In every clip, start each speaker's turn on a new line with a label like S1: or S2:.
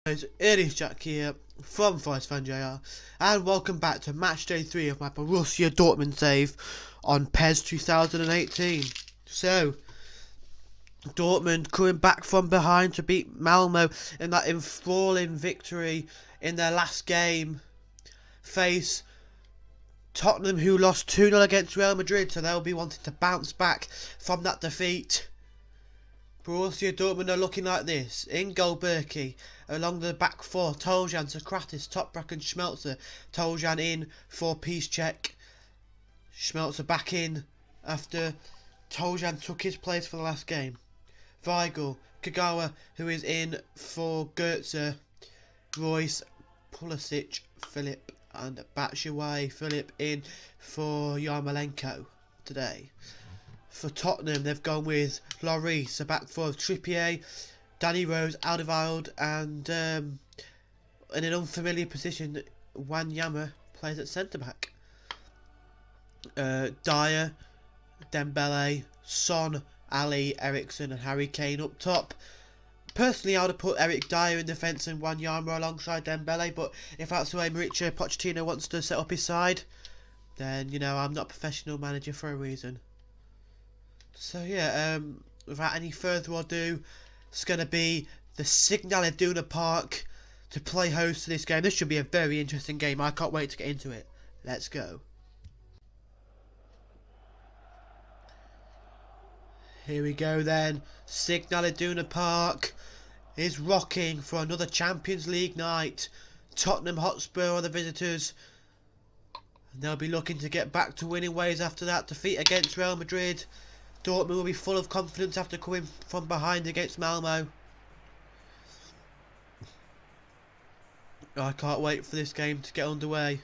S1: It is Jack here from forestfanjr, and welcome back to match day 3 of my Borussia Dortmund save on PES 2018. So, Dortmund coming back from behind to beat Malmo in that enthralling victory in their last game, face Tottenham, who lost 2-0 against Real Madrid, so they'll be wanting to bounce back from that defeat. Borussia Dortmund are looking like this. In goal, Berkey. Along the back four, Toljan, Sokratis, Toprak and Schmelzer. Toljan in for Piszczek. Schmelzer back in after Toljan took his place for the last game. Weigl, Kagawa, who is in for Goetze. Royce, Pulisic, Philip and Batshuayi. Philip in for Yarmolenko today. For Tottenham, they've gone with Lloris, a back four of Trippier, Danny Rose, Alderweireld, and in an unfamiliar position, Wanyama plays at centre back. Dyer, Dembele, Son, Ali, Eriksen, and Harry Kane up top. Personally, I would have put Eric Dyer in defence and Wanyama alongside Dembele, but if that's the way Mauricio Pochettino wants to set up his side, then, you know, I'm not a professional manager for a reason. So yeah, without any further ado, it's going to be the Signal Iduna Park to play host to this game. This should be a very interesting game. I can't wait to get into it. Let's go. Here we go then. Signal Iduna Park is rocking for another Champions League night. Tottenham Hotspur are the visitors. And they'll be looking to get back to winning ways after that defeat against Real Madrid. Dortmund will be full of confidence after coming from behind against Malmo. I can't wait for this game to get underway.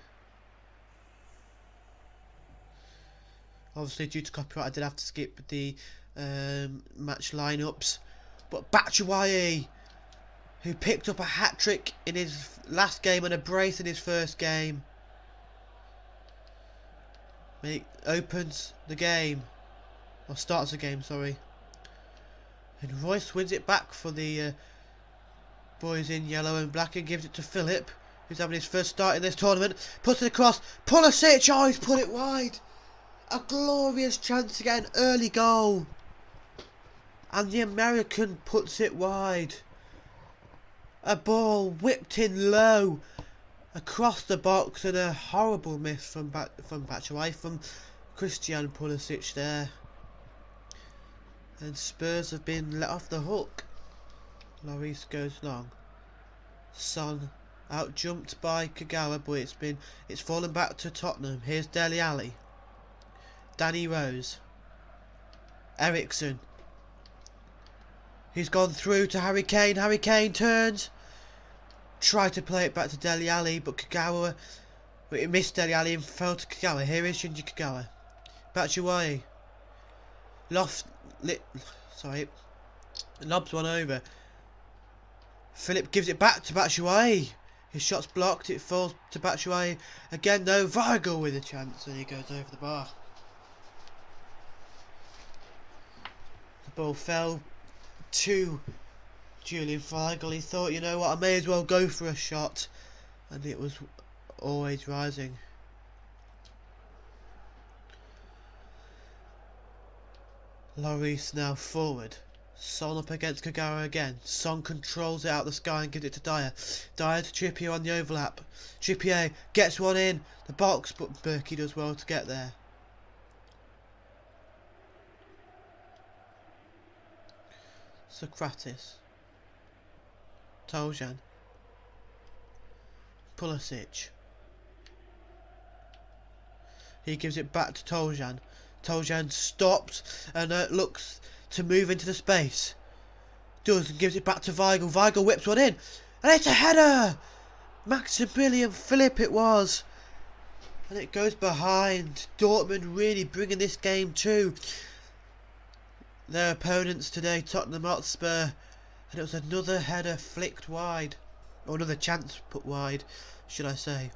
S1: Obviously, due to copyright, I did have to skip the match lineups. But Batshuayi, who picked up a hat-trick in his last game and a brace in his first game, opens the game. Or starts the game, sorry. And Royce wins it back for the boys in yellow and black and gives it to Philip, who's having his first start in this tournament. Puts it across. Pulisic! Oh, he's put it wide. A glorious chance to get an early goal. And the American puts it wide. A ball whipped in low across the box, and a horrible miss from Batshuayi, from Christian Pulisic there. And Spurs have been let off the hook. Lloris goes long. Son out jumped by Kagawa, but it's fallen back to Tottenham. Here's Dele Alli. Danny Rose. Eriksen. He's gone through to Harry Kane. Harry Kane turns. Tried to play it back to Dele Alli, but Kagawa, it missed Dele Alli and fell to Kagawa. Here is Shinji Kagawa. Batshuayi. Lobs one over. Philip gives it back to Batshuayi. His shot's blocked. It falls to Batshuayi again though. Weigl with a chance, and he goes over the bar. The ball fell to Julian Weigl. He thought, you know what, I may as well go for a shot, and it was always rising. Lloris now forward. Son up against Kagawa again. Son controls it out the sky and gives it to Dyer. Dyer to Trippier on the overlap. Trippier gets one in the box, but Berkey does well to get there. Sokratis. Toljan. Pulisic. He gives it back to Toljan. Toljan stops and looks to move into the space. Does and gives it back to Weigl. Weigl whips one in. And it's a header! Maximilian Philip it was. And it goes behind. Dortmund really bringing this game to their opponents today, Tottenham Hotspur. And it was another header flicked wide. Or another chance put wide, should I say.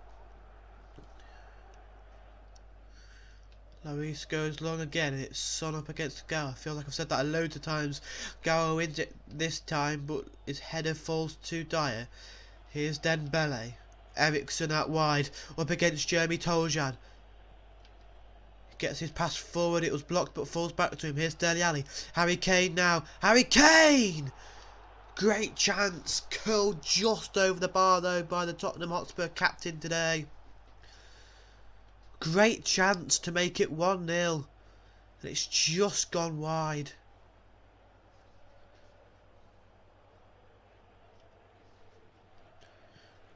S1: Lloris goes long again, and it's Son up against Gower. I feel like I've said that loads of times. Gower wins it this time, but his header falls to Dyer. Here's Dembele. Eriksson out wide, up against Jeremy Toljan. Gets his pass forward, it was blocked but falls back to him. Here's Dele Alli. Harry Kane now. Harry Kane! Great chance, curled just over the bar though by the Tottenham Hotspur captain today. Great chance to make it 1-0, and it's just gone wide.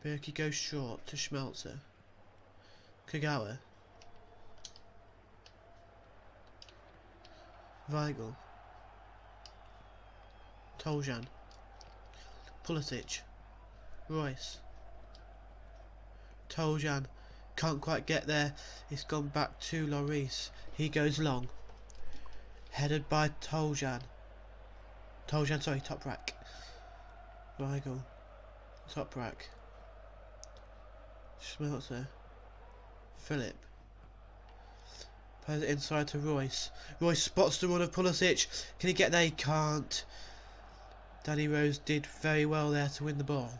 S1: Berkey goes short to Schmelzer. Kagawa. Weigl. Toljan. Pulisic. Royce. Toljan. Can't quite get there. It's gone back to Lloris. He goes long. Headed by Toljan. Toljan, sorry, top rack. Weigl. Top rack. Schmelzer. Philip. Plays it inside to Royce. Royce spots the run of Pulisic. Can he get there? He can't. Danny Rose did very well there to win the ball.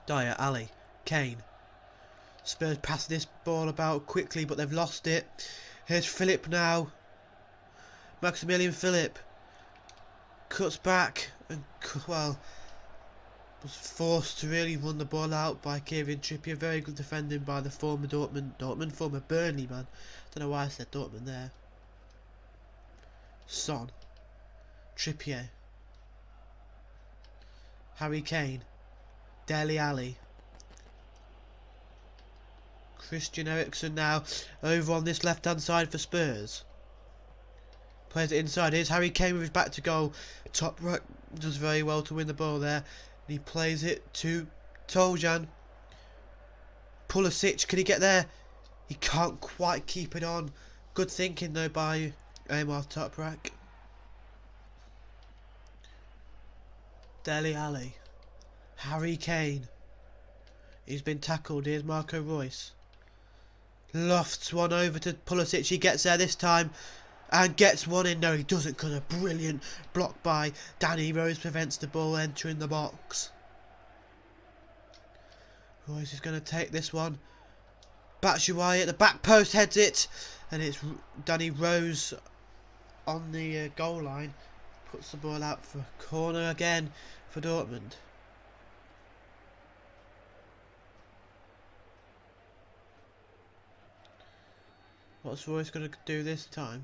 S1: Dyer, Ali, Kane. Spurs pass this ball about quickly, but they've lost it. Here's Philip now. Maximilian Philip cuts back and, well, was forced to really run the ball out by Kieran Trippier. Very good defending by the former former Burnley man. Don't know why I said Dortmund there. Son. Trippier. Harry Kane. Dele Alli. Christian Eriksen now over on this left hand side for Spurs. Plays it inside. Here's Harry Kane with his back to goal. Top right does very well to win the ball there. And he plays it to Toljan. Pulisic, can he get there? He can't quite keep it on. Good thinking though by Amar Toprak. Dele Alli. Harry Kane. He's been tackled. Here's Marco Royce. Lofts one over to Pulisic. He gets there this time and gets one in. No, he doesn't, because a brilliant block by Danny Rose prevents the ball entering the box. Royce is going to take this one. Batshuayi at the back post heads it, and it's Danny Rose on the goal line. Puts the ball out for a corner again for Dortmund. What's Royce going to do this time?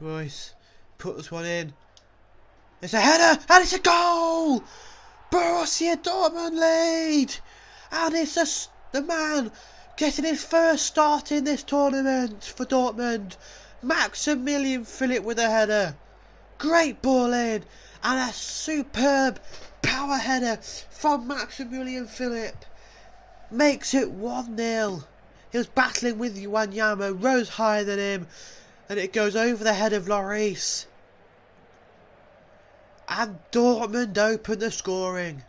S1: Royce puts one in. It's a header and it's a goal! Borussia Dortmund lead! And it's the man getting his first start in this tournament for Dortmund. Maximilian Philip with a header. Great ball in. And a superb power header from Maximilian Philip. Makes it 1-0. He was battling with Wanyama, rose higher than him, and it goes over the head of Lloris. And Dortmund open the scoring.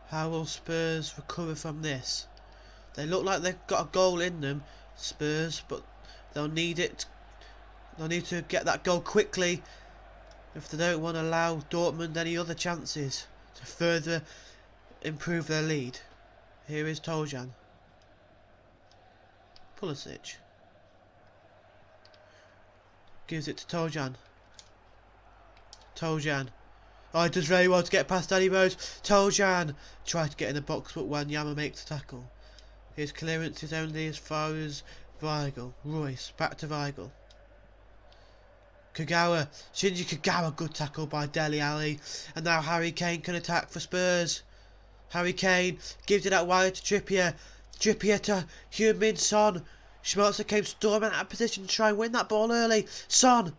S1: How will Spurs recover from this? They look like they've got a goal in them, Spurs, but they'll need it. They'll need to get that goal quickly if they don't want to allow Dortmund any other chances to further improve their lead. Here is Toljan. Pulisic. Gives it to Toljan. Toljan. Oh, he does very well to get past Danny Rose. Toljan tried to get in the box, but Wanyama makes the tackle. His clearance is only as far as Weigl. Royce. Back to Weigl. Kagawa. Shinji Kagawa. Good tackle by Dele Alli. And now Harry Kane can attack for Spurs. Harry Kane gives it out wide to Trippier. Trippier to Heung-min Son. Schmelzer came storming out of position to try and win that ball early. Son.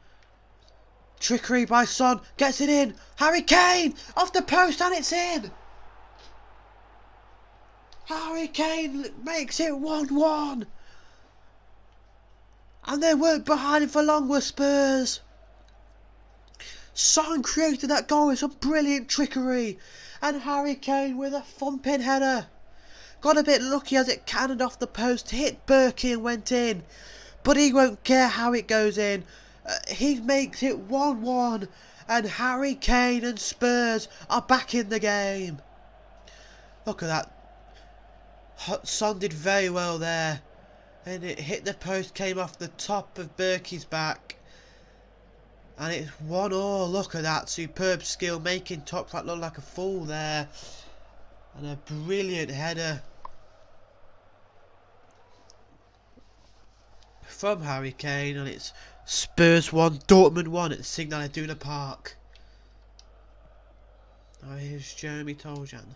S1: Trickery by Son. Gets it in. Harry Kane off the post and it's in. Harry Kane makes it 1-1. And they weren't behind for long with Spurs. Son created that goal with some brilliant trickery. And Harry Kane with a thumping header. Got a bit lucky as it cannoned off the post, hit Berkey and went in. But he won't care how it goes in. He makes it 1-1. And Harry Kane and Spurs are back in the game. Look at that. Son did very well there. And it hit the post, came off the top of Berkey's back. And it's 1-1. Look at that. Superb skill, making Toprak look like a fool there. And a brilliant header from Harry Kane. And it's Spurs 1, Dortmund 1 at Signal Iduna Park. Now here's Jeremy Toljan.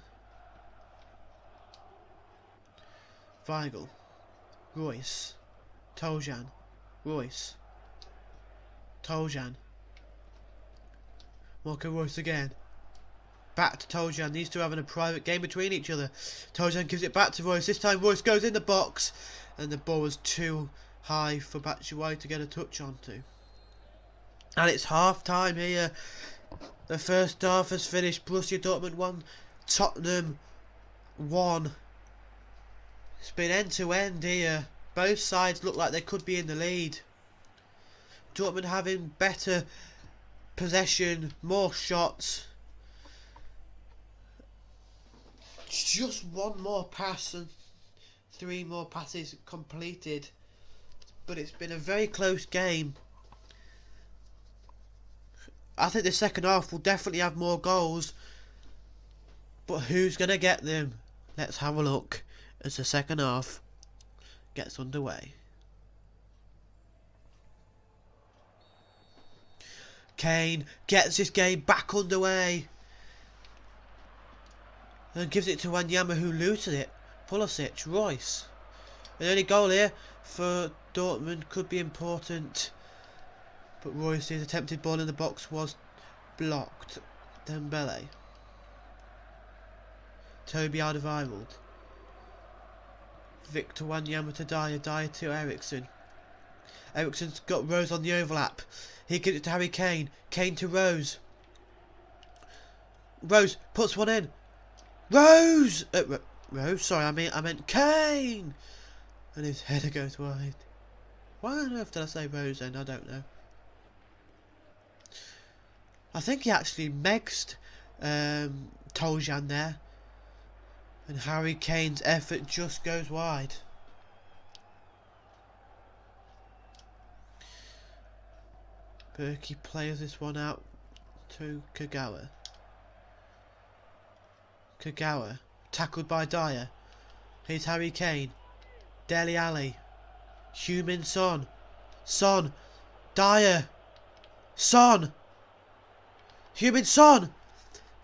S1: Weigl. Royce. Toljan. Royce. Toljan. Marco Royce again. Back to Toljan. These two having a private game between each other. Toljan gives it back to Royce. This time Royce goes in the box. And the ball was too high for Batshuayi to get a touch onto. And it's half time here. The first half has finished. Borussia Dortmund 1, Tottenham 1. It's been end to end here. Both sides look like they could be in the lead. Dortmund having better possession, more shots. Just one more pass and 3 more passes completed. But it's been a very close game. I think the second half will definitely have more goals. But who's going to get them? Let's have a look as the second half gets underway. Kane gets this game back underway. And gives it to Wanyama, who looted it. Pulisic, Royce. The only goal here for Dortmund could be important. But Royce's attempted ball in the box was blocked. Dembele. Toby Alderweireld. Victor Wanyama to Dyer. Dyer to Eriksson. Eriksson's got Rose on the overlap. He gives it to Harry Kane. Kane to Rose. Rose puts one in. Rose! Rose, sorry, I meant Kane! And his header goes wide. Why on earth did I say Rose then? I don't know. I think he actually megxed Toljan there. And Harry Kane's effort just goes wide. Berkey plays this one out to Kagawa. Kagawa, tackled by Dyer. Here's Harry Kane. Dele Alli. Heung-min Son. Son. Dyer. Son. Heung-min Son.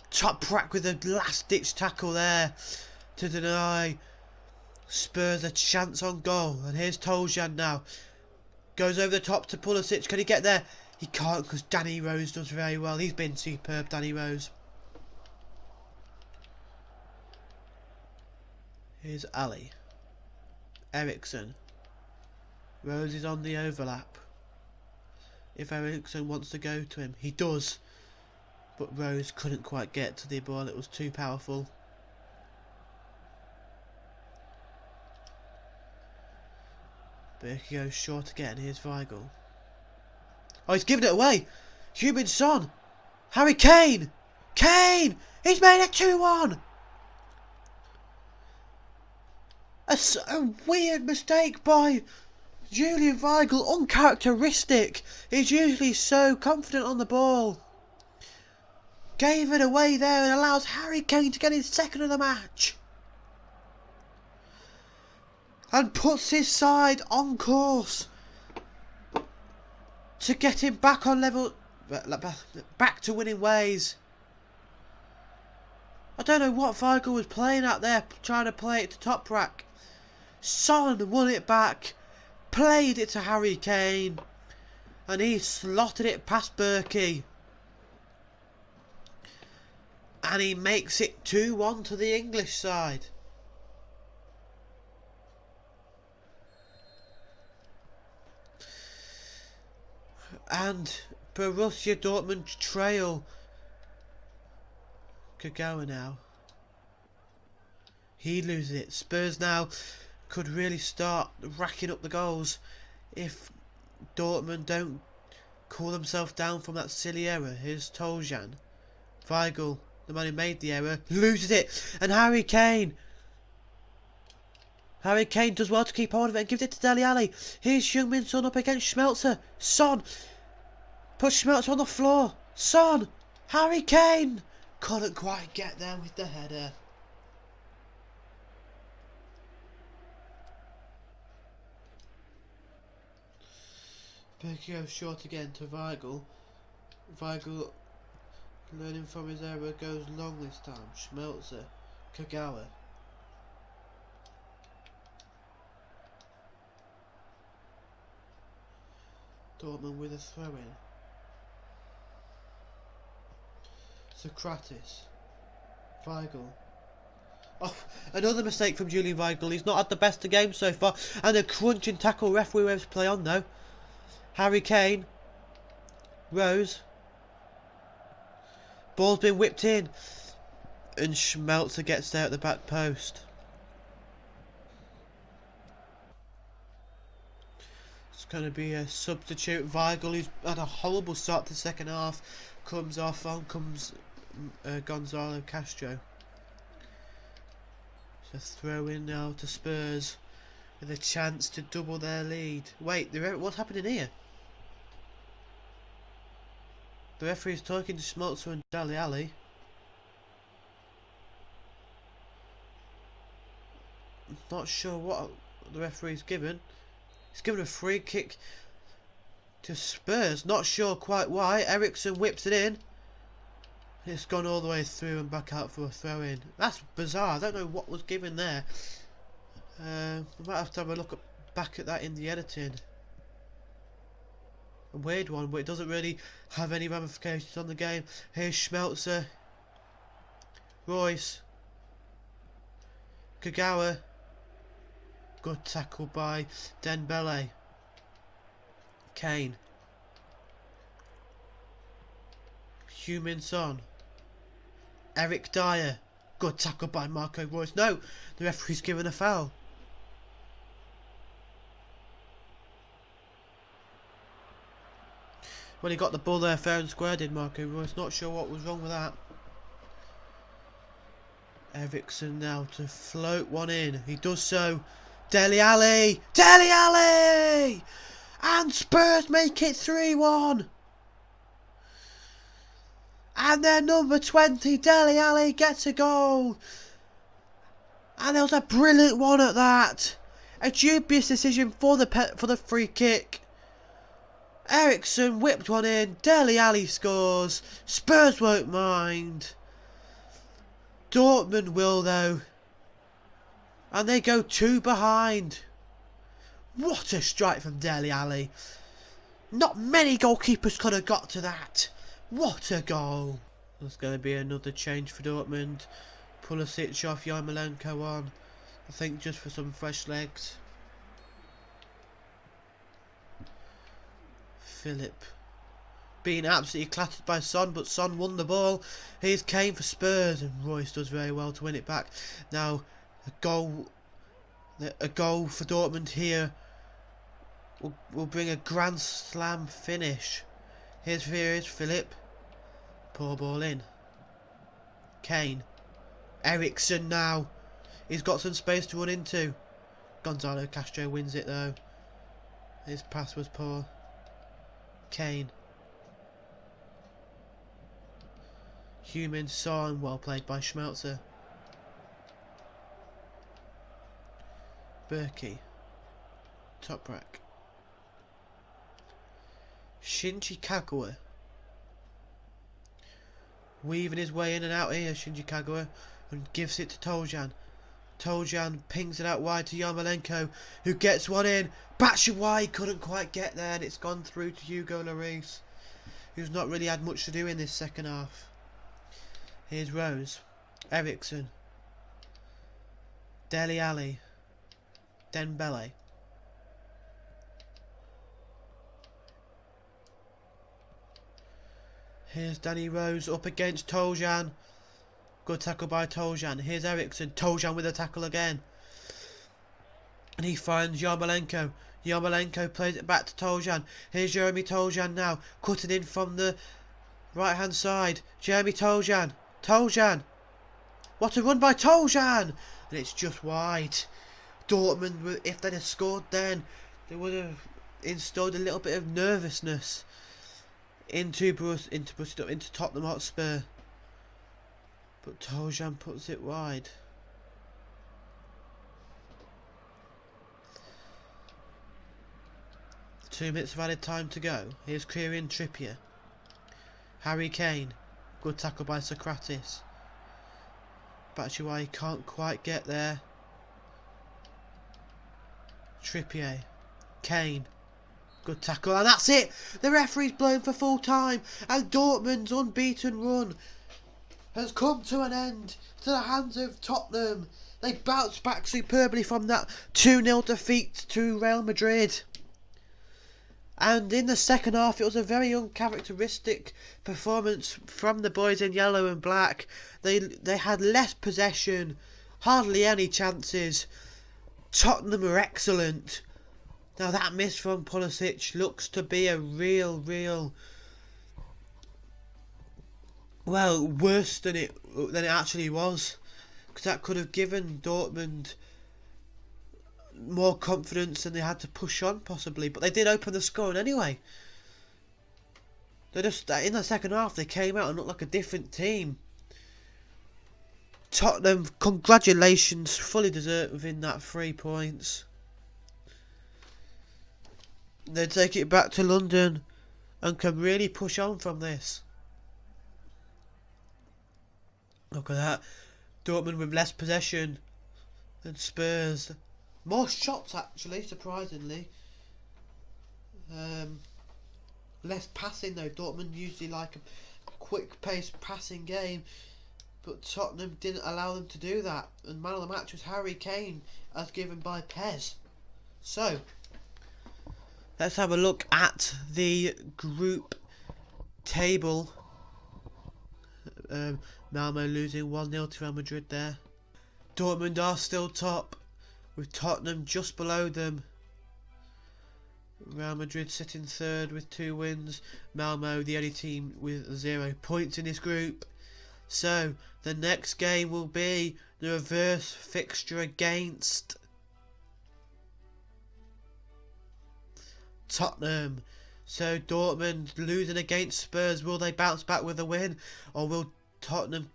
S1: Toprak with a last ditch tackle there to deny Spurs a chance on goal. And here's Toljan now. Goes over the top to Pulisic. Can he get there? He can't because Danny Rose does very well. He's been superb, Danny Rose. Here's Ali. Eriksson. Rose is on the overlap. If Eriksson wants to go to him, he does. But Rose couldn't quite get to the ball. It was too powerful. Berkey goes short again. Here's Weigl. Oh, he's given it away. Heung-min Son. Harry Kane. Kane! He's made it 2-1. A weird mistake by Julian Weigl. Uncharacteristic. He's usually so confident on the ball. Gave it away there and allows Harry Kane to get his second of the match. And puts his side on course to get him back on level, back to winning ways. I don't know what Weigl was playing out there, trying to play it to Toprak. Son won it back, played it to Harry Kane, and he slotted it past Berkey. And he makes it 2-1 to the English side. And Borussia Dortmund trail. Kagawa now. He loses it. Spurs now could really start racking up the goals if Dortmund don't cool themselves down from that silly error. Here's Toljan. Weigl, the man who made the error, loses it. And Harry Kane. Harry Kane does well to keep hold of it and gives it to Dele Alli. Here's Heung-min Son up against Schmelzer. Son puts Schmelzer on the floor. Son. Harry Kane couldn't quite get there with the header. Berkey goes short again to Weigl. Weigl, learning from his error, goes long this time. Schmelzer. Kagawa. Dortmund with a throw-in. Socrates. Weigl. Oh, another mistake from Julian Weigl. He's not had the best of games so far. And a crunching tackle. Referee waves play on though. Harry Kane. Rose. Ball's been whipped in. And Schmelzer gets there at the back post. It's going to be a substitute. Weigl, who's had a horrible start to the second half, comes off. On comes Gonzalo Castro. It's a throw in now to Spurs with a chance to double their lead. Wait, what's happening here? The referee is talking to Schmelzer and Dele Alli. Not sure what the referee's given. He's given a free kick to Spurs. Not sure quite why. Eriksson whips it in. It's gone all the way through and back out for a throw in. That's bizarre. I don't know what was given there. I might have to have a look back at that in the editing. A weird one, but it doesn't really have any ramifications on the game. Here's Schmelzer. Royce. Kagawa. Good tackle by Dembele. Kane. Heung-min Son. Eric Dyer. Good tackle by Marco Royce. No, the referee's given a foul. When he got the ball there fair and square, did Marco Royce. Not sure what was wrong with that. Eriksson now to float one in. He does so. Dele Alli! Dele Alli! And Spurs make it 3-1. And their number 20, Dele Alli, gets a goal. And there was a brilliant one at that. A dubious decision for the free kick. Eriksson whipped one in. Dele Alli scores. Spurs won't mind. Dortmund will though. And they go 2 behind. What a strike from Dele Alli. Not many goalkeepers could have got to that. What a goal. There's going to be another change for Dortmund. Pulisic off, Yarmolenko on. I think just for some fresh legs. Philip being absolutely clattered by Son, but Son won the ball. Here's Kane for Spurs, and Royce does very well to win it back. Now a goal for Dortmund here will bring a Grand Slam finish. Here's Philip. Poor ball in. Kane. Eriksson now. He's got some space to run into. Gonzalo Castro wins it though. His pass was poor. Kane. Heung-min Son, well played by Schmelzer. Berkey. Top rack. Shinji Kagawa. Weaving his way in and out here, Shinji Kagawa, and gives it to Toljan. Toljan pings it out wide to Yarmolenko, who gets one in. Batshuayi couldn't quite get there, and it's gone through to Hugo Lloris, who's not really had much to do in this second half. Here's Rose. Eriksson. Dele Alli. Dembele. Here's Danny Rose up against Toljan. Good tackle by Toljan. Here's Eriksson. Toljan with a tackle again. And he finds Yarmolenko. Yarmolenko plays it back to Toljan. Here's Jeremy Toljan now. Cutting in from the right hand side. Jeremy Toljan. Toljan. What a run by Toljan! And it's just wide. Dortmund, if they'd have scored then, they would have installed a little bit of nervousness into Tottenham Hotspur. But Toljan puts it wide. Two minutes of added time to go. Here's Kieran Trippier. Harry Kane. Good tackle by Socrates. Batshuayi can't quite get there. Trippier. Kane. Good tackle, and that's it! The referee's blown for full time, and Dortmund's unbeaten run has come to an end to the hands of Tottenham. They bounced back superbly from that 2-0 defeat to Real Madrid. And in the second half, it was a very uncharacteristic performance from the boys in yellow and black. They had less possession, hardly any chances. Tottenham were excellent. Now that miss from Pulisic looks to be a real, well, worse than it actually was, because that could have given Dortmund more confidence and they had to push on possibly, but they did open the scoring anyway. They just, in the second half, they came out and looked like a different team. Tottenham, congratulations, fully deserving that 3 points. They take it back to London and can really push on from this. Look at that. Dortmund with less possession than Spurs. More shots actually, surprisingly. Less passing though. Dortmund usually like a quick paced passing game, but Tottenham didn't allow them to do that. And man of the match was Harry Kane, as given by PES. So let's have a look at the group table. Malmo losing 1-0 to Real Madrid there. Dortmund are still top, with Tottenham just below them. Real Madrid sitting third with 2 wins. Malmo the only team with 0 points in this group. So the next game will be the reverse fixture against Tottenham. So Dortmund losing against Spurs, will they bounce back with a win, or will Tottenham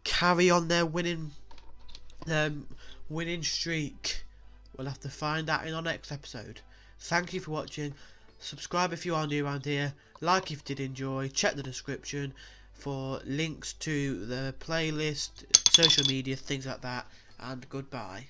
S1: carry on their winning streak? We'll have to find out in our next episode. Thank you for watching. Subscribe if you are new around here. Like if you did enjoy. Check the description for links to the playlist, social media, things like that. And goodbye.